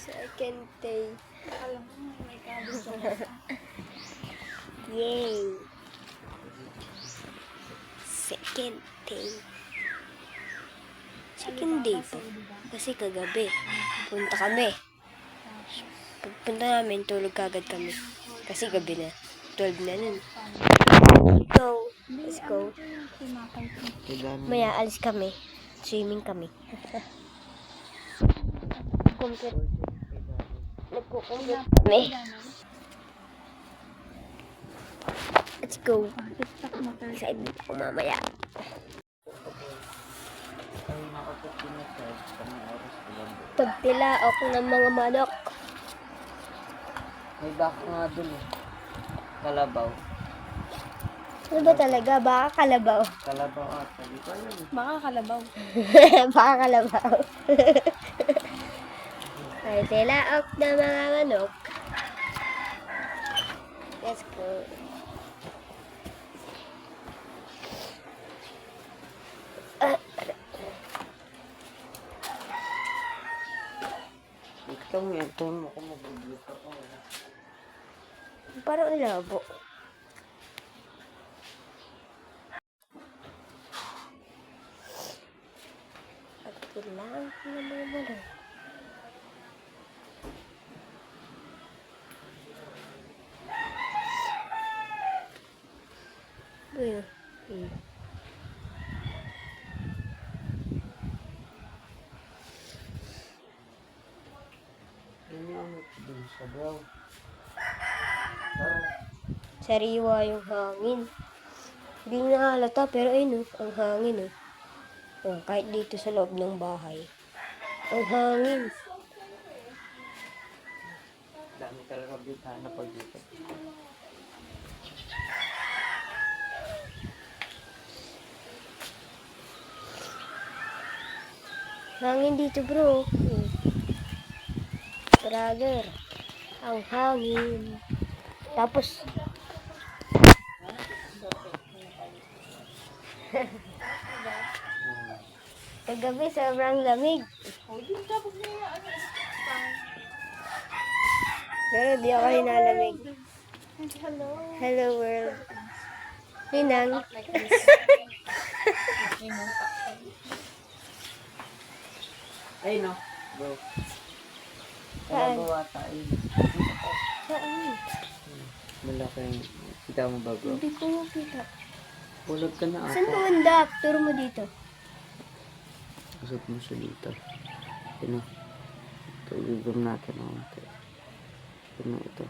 Second day. Alam ko may kabis sa Yay! Second day. Second day po. Kasi kagabi, punta kami. Pagpunta namin, tulog kagad kami. Kasi gabi na. 12 na nun. Go! Let's go. Maya, alis kami. Swimming kami. Nagkukumpit kami. Let's go. Excited ako mamaya. Pagtila ako ng mga manok. May baka nga dun eh. Kalabaw. Ano ba talaga? Baka kalabaw. Kalabaw ata. Di ko alam eh. Baka kalabaw. Baka kalabaw. Ay, tilaok na mga manok. Let's go. Ikaw mo yan. Ito mo ko magbibigit ako. Parang ang labo. At kailangan ko na mga manok. Ayun. Ano yung dun sa bro? Sariwa yung hangin. Hindi na halata, pero ayun ang hangin kahit dito sa loob ng bahay. Ang hangin. Dami talaga bitana pag dito. Hangin dito, bro. Brother. Ang hangin. Tapos, kagabi sobrang lamig. Pero di ako hinalamig. Hello. Hello world. Ninang. Ay no, bro. Saan? Kalabaw ata eh. Saan? Malaki yung... Kita mo ba bro? Hindi ko makita. Bulag ka na Saan ata. bumanda? Turo mo dito. Usap mo siya dito. Ano? Ito, i-zoom natin ang ito. Ano ito?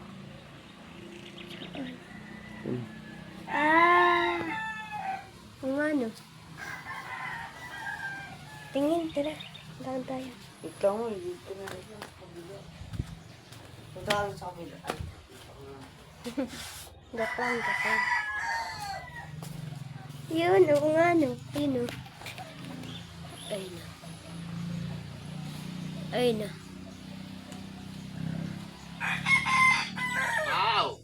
Ano? Ah! Kung ano? Tingin, tara. Puntahan tayo. Ikaw mo, dito na rin yung kabila. Punta ka sa kabila. Ay. Gapang. Yun, oo nga no. Yun o. Ayun na. Ayun na. Wow!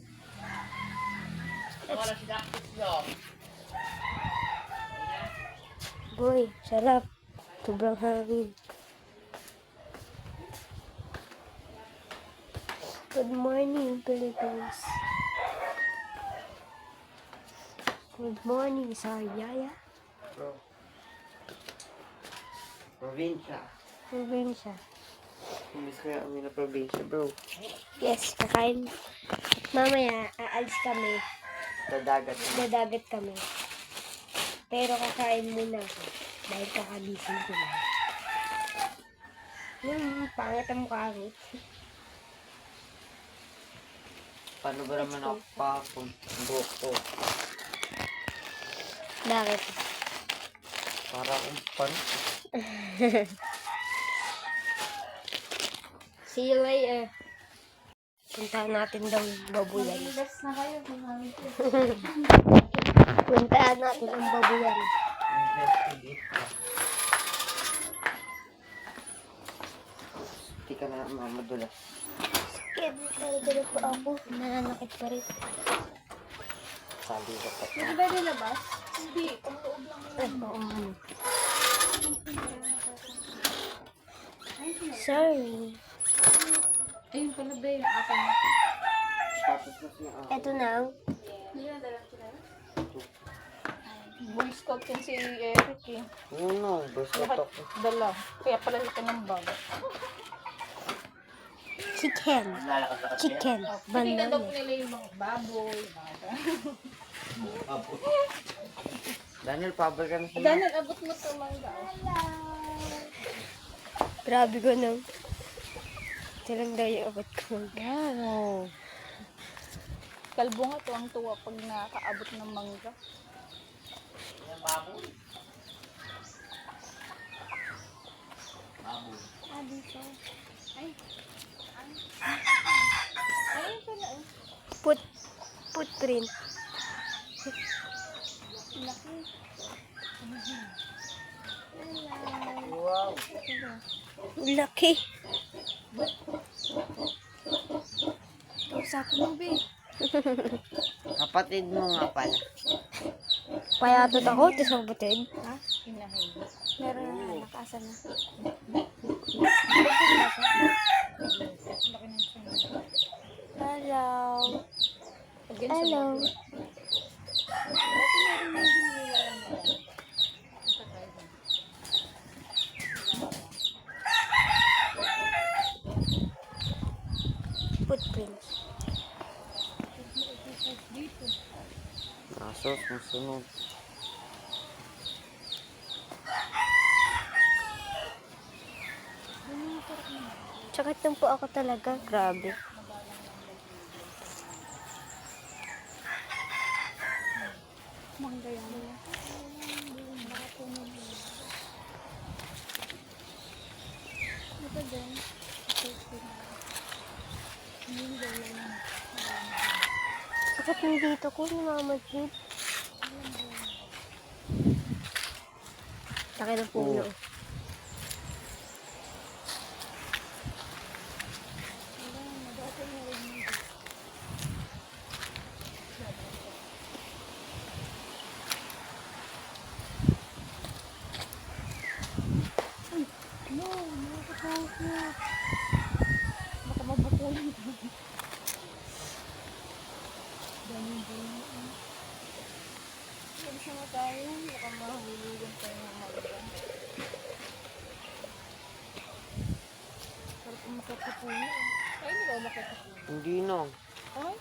Wala si Dr. Snow. Boy, sarap. Sobrang hangin. Good morning, Philippines. Good morning, Sariaya. Bro. Probinsya. Probinsya. Miss kaya kami na probinsya, bro. Yes, kakain. Mamaya, aalis kami. Sa dagat. Dadagat kami. Pero kakain muna ako. Dahil kakagising ko lang. Yung pangat ang mukha ko. Paano ba naman ako pakapon? Buhok ko. Bakit? Para akong pan. See you later. Puntahan natin daw yung babuyan. Relax na kayo. Puntahan natin ang babuyan. Investigate ka. Hindi ka na mamadulas. Kaya talaga po ako. Nananakit pa rin. Sabi ko pa. Hindi ba nilabas? Hindi. Ang loob lang. Oo. Sorry. Ayun pala ba yung akin. Tapos na siya. Ito na. Hindi na dalang sila. Boy Scout yan si Eric eh. Ano, basta Lahat ako. dala. Kaya pala laki ng bag. Chicken. Chicken. Tinignan daw Banana. nila yung mga baboy. Daniel, pabal ka na siya. Daniel, abot mo ito mangga. Grabe ko nang. Ito lang daw yung abot ko. Wow. Kalbo nga to ang tuwa pag nakakaabot ng mangga. Ah, dito. Ay. Ay, pala. Footprint. Laki. Wow. Laki. Kausapin mo, be. Kapatid mo nga pala. Payatot ako, tapos magbutid. Ha? Inahin. Meron na anak, asa na. Laki ng tiyan. Hello. Pag ganun sa Hello. mga- Dati meron yung hinihiwalaan nila. Ito tayo dun. Footprint. Dito. Asos, masunod. Tsaka po ako talaga. Grabe. Mangga yan. Ito din. Sakit ng dito ko, namamadjid. Laki ng puno. No, nakakapagod. Baka mabukulan ko. Dami-dami. Yan sama tayo. Baka mahulugan tayo ng mangga. Sarap ang makakapuno. Ay, hindi ba makakapuno? Hindi na. Ay,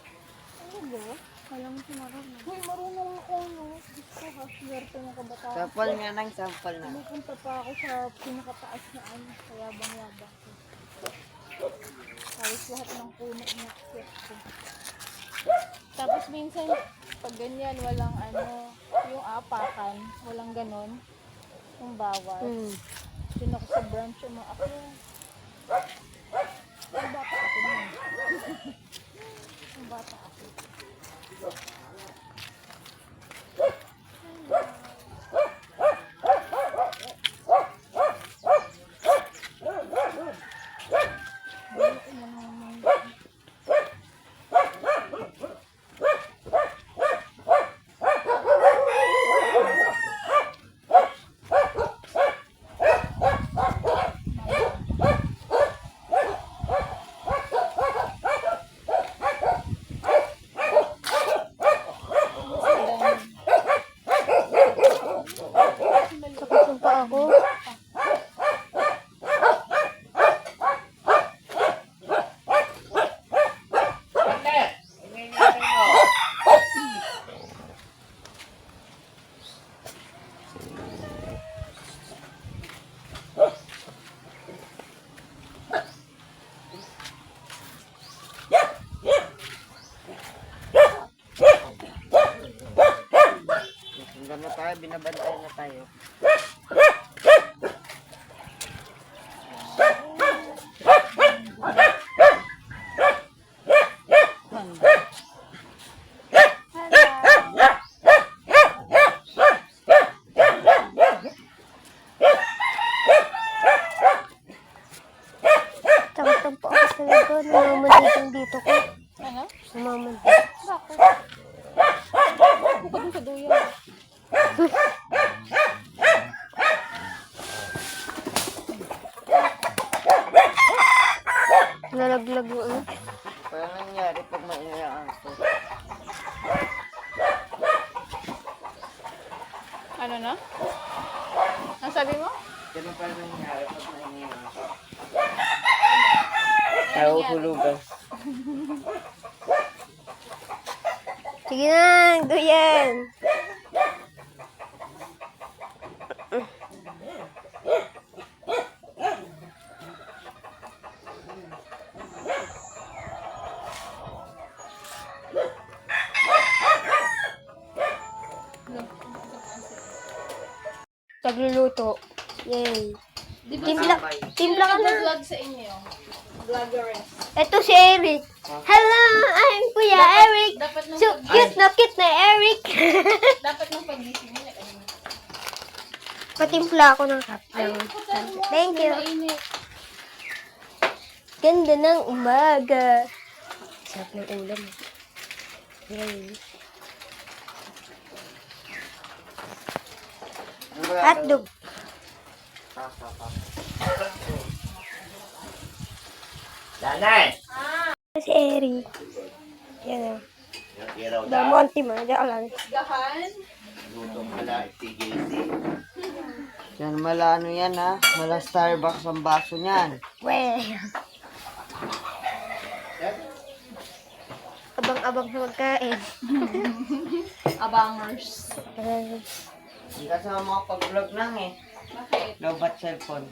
ano ba? Alam mo si marunong. Hoy, marunong ako, no? Gusto ha, swerte ng kabataan. Sampal nga ng sampal na. Pumupunta pa ako sa pinakataas na ano, sa yabang-yabang ko. Halos lahat ng puno na swerte. Tapos minsan, pag ganyan, walang ano, yung apakan, walang ganon, yung bawal. Doon ako sa branch, yung mga ako. Yung bata ako nun. Yung bata ako. Sakit ng pa ako. Sundan na tayo, binabantay na tayo. Sakit ng pa ako talaga. Namamadjid yung dito ko. Ano? Namamadjid. Bakit? Bukod mo sa duyan. Nalaglag mo, ano? Parang nangyari pag maingay ang aso. Ano na? Ang sabi mo? Ganun parang nangyari pag maingay ang aso. Nahuhulugan. Sige na, duyan. Nagluluto. Yay. Di ba Timpla, timpla ka na. vlog sa inyo? Vloggeress. Ito si Eric. Hello, I'm Kuya Eric. Dapat nung, So cute na Eric. dapat nung pagising niya, ano? Patimpla ako ng kape. Thank you. Mainit. Ganda ng umaga. Sarap ng ulam. Yay. Hotdog. Nanay! Si Eric. Yan o. Damonti mo. Diyan lang. Gahan. Luto pala TJC. Yan mala ano yan ha. Mala Starbucks ang baso niyan. Weh. Abang-abang sa magkain. Abangers. Hindi kasi ang mga pag-vlog lang eh. Bakit? Lobat cellphone.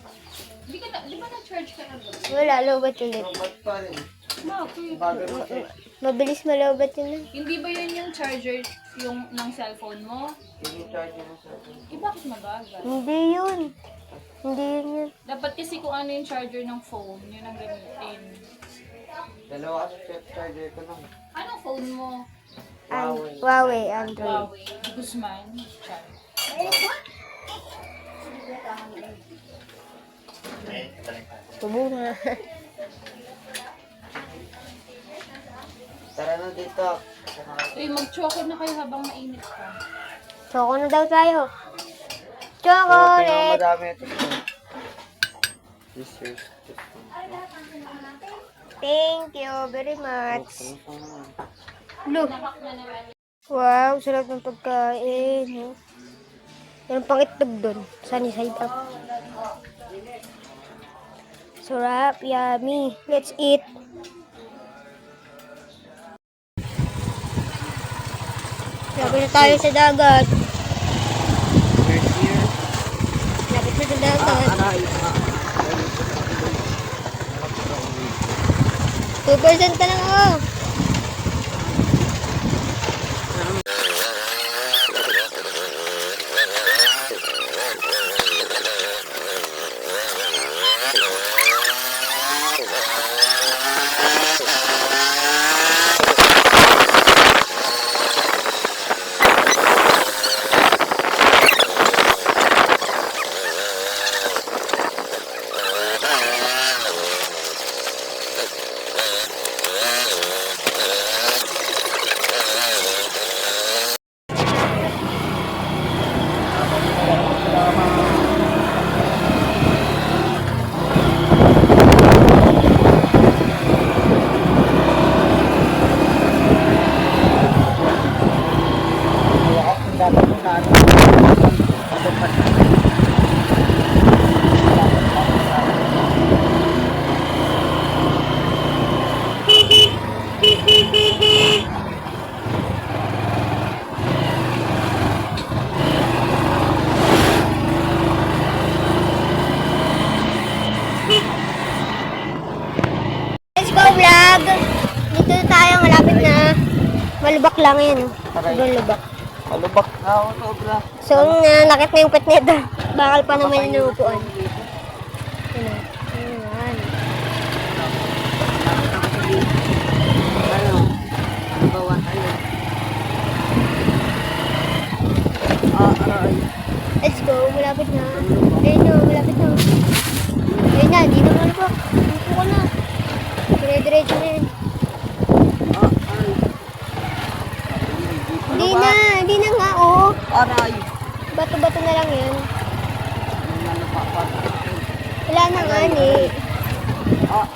Di ba na-charge ka na doon? Wala, lobat ulit. Lobat pa rin. Bakit? Bago mo siya. Mabilis malobat yun. Hindi ba yun yung charger yung ng cellphone mo? Ini-charge mo sa cellphone. Eh, bakit mabagal? Hindi yun. Hindi yun yun. Dapat kasi kung ano yung charger ng phone, yun ang gamitin. Dalawa kasi charger ko lang. Anong phone mo? Huawei, Android. Huawei. Guzman. Char. Tubo na. Tara na dito. Uy, mag-chocolate na kayo habang mainit pa. Choco na daw tayo. So, Chocolate! madami ito. This year's. Thank you very much. Look. Wow, sarap ng pagkain. Oh. Yan pang itlog doon. Sunny side up. Sarap, yummy. Let's eat. Lapit na tayo sa dagat. First year. Lapit na sa dagat. Aray. 2% ka lang oh. Let's go vlog! Dito na tayo, malapit na. Malubak lang yan. Sobrang lubak. Malubak na ako sobra. So, nakit na yung pet nito. Bakal pa naman yung upuan. Ano? Ayan. Ano? Bawa tayo. Aray. Let's go, malapit na. Ayun na, malapit na. Ayun na, di na malubak. Upo ko na. Dire-diretso na yan. Aray. Hindi na nga, oh. Aray. Bato-bato na lang yan. Ano pa pa? Wala na nga, ni. Aray.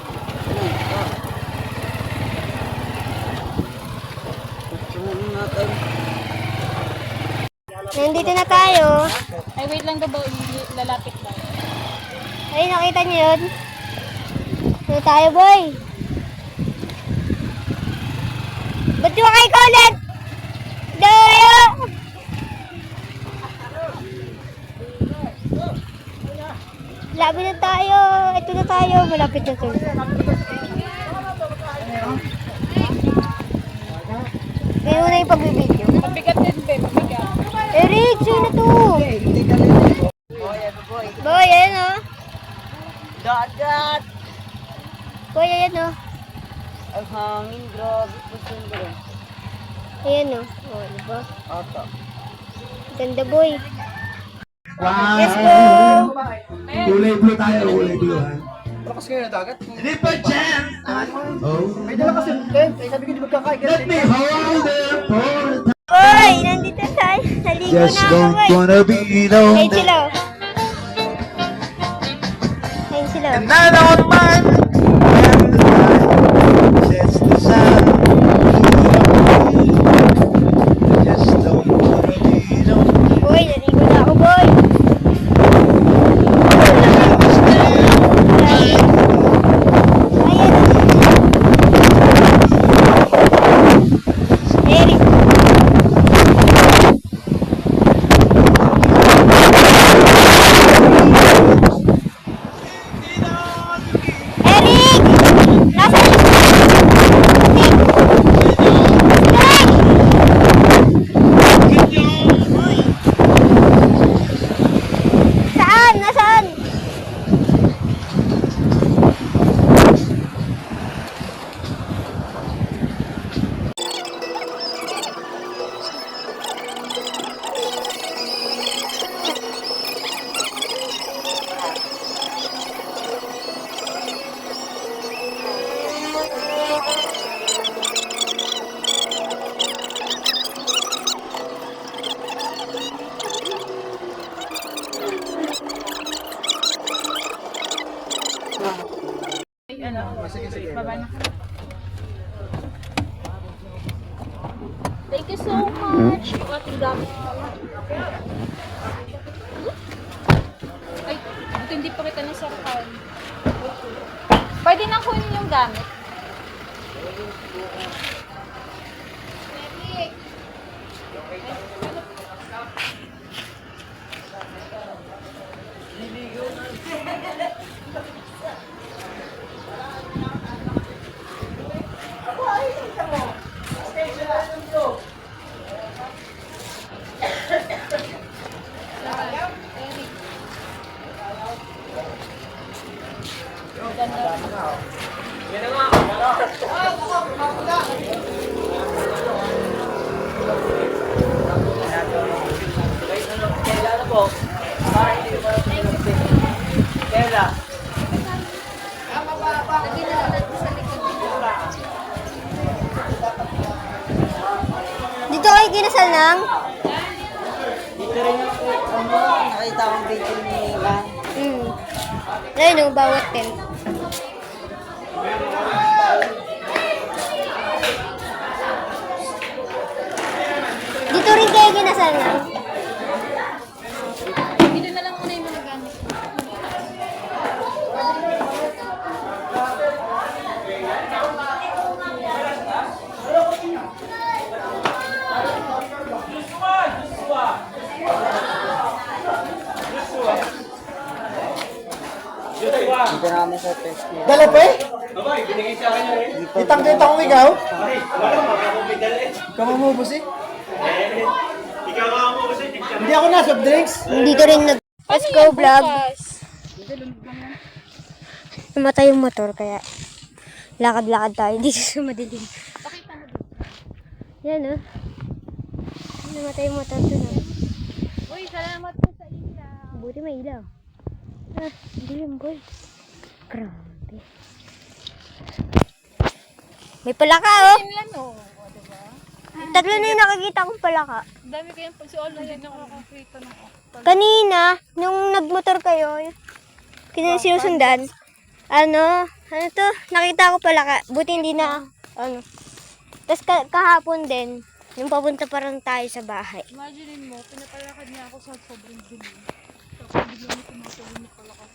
nandito na tayo. Ay, wait lang daw ba? Lalapit daw. Ay, nakita niyo yun? Dito tayo, boy. Ba't yung kay Colette? Dayo! Labi na tayo. Ito na tayo. Malapit na to. Ngayon na yung pagbibideo. Mabigat din, be. Mabigat. Eric, sino to? Boy, ayan o. Dagat! Boy, ayan o. Ang hangin, grabe po sundro. Ayan o. O, diba? Oto. Ganda, boy. Wow! Let's go! Kulay blue tayo, kulay blue ha. Malakas kayo na dagat. Hindi pa dyan! Oh. May dala kasi ng tent. Eh, sabi ko di magkakaigil. Let me hold it for the Boy, nandito tayo. Naligo Just na ako, don't boy. wanna be Ayun known. sila. O. Ayun sila. O. And I don't mind when the light sets the sun. Just don't wanna be known. Boy, naligo na ako, boy. Ayan. Eric. Eric! Nasaan? Saan? Nasaan? Ay, ano? Baba na. Thank you so much. Yung ating gamit. Ay, buti hindi pa kita nasakal. Pwede nang kunin yung gamit. Dito kayo kinasal ng? Dito rin ako, nakita akong video ni Ivan. Ayun o, bawat tent. Dito rin kayo kinasal ng? Dito na lang muna yung mga gamit. Dito na kami sa test niya. Dala pa eh? Kitang-kita kong ikaw. Kamamubos eh. Hindi ako na, soft drinks. Dito rin nag... Let's go vlog. Namatay yung motor kaya lakad-lakad tayo dito sa madilim. Yan o. Namatay yung motor dun o. Uy, salamat po sa ilaw. Buti may ilaw. Ah, dilim boy. Grabe. May palaka oh. Yan o. Diba? Tatlo na yung nakikita kong palaka. Ang dami kayang si Olo din nakakakita ng oktal. Kanina, nung nagmotor kayo, sinusundan, ano to, nakita ko palaka. Buti hindi na, ano. Tapos kahapon din, Yung papunta pa rin tayo sa bahay. Imagine mo, pinapalakad niya ako sa sobrang dilim. Tapos biglang may tumatawin na palakas.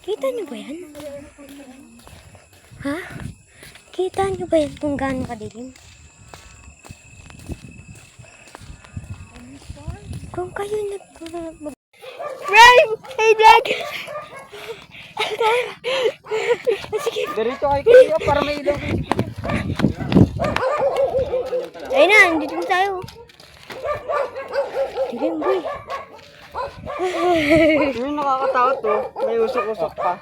Kita niyo ba yan? Ha? Kita niyo ba yan kung gaano kadilim? Kung kayo Ryan! Hey, Dad! Sige. Ganito kayo kayo para may ilaw. Ayun na, dito na tayo. Dilim, boy. Yung nakakatakot to. May usok-usok pa.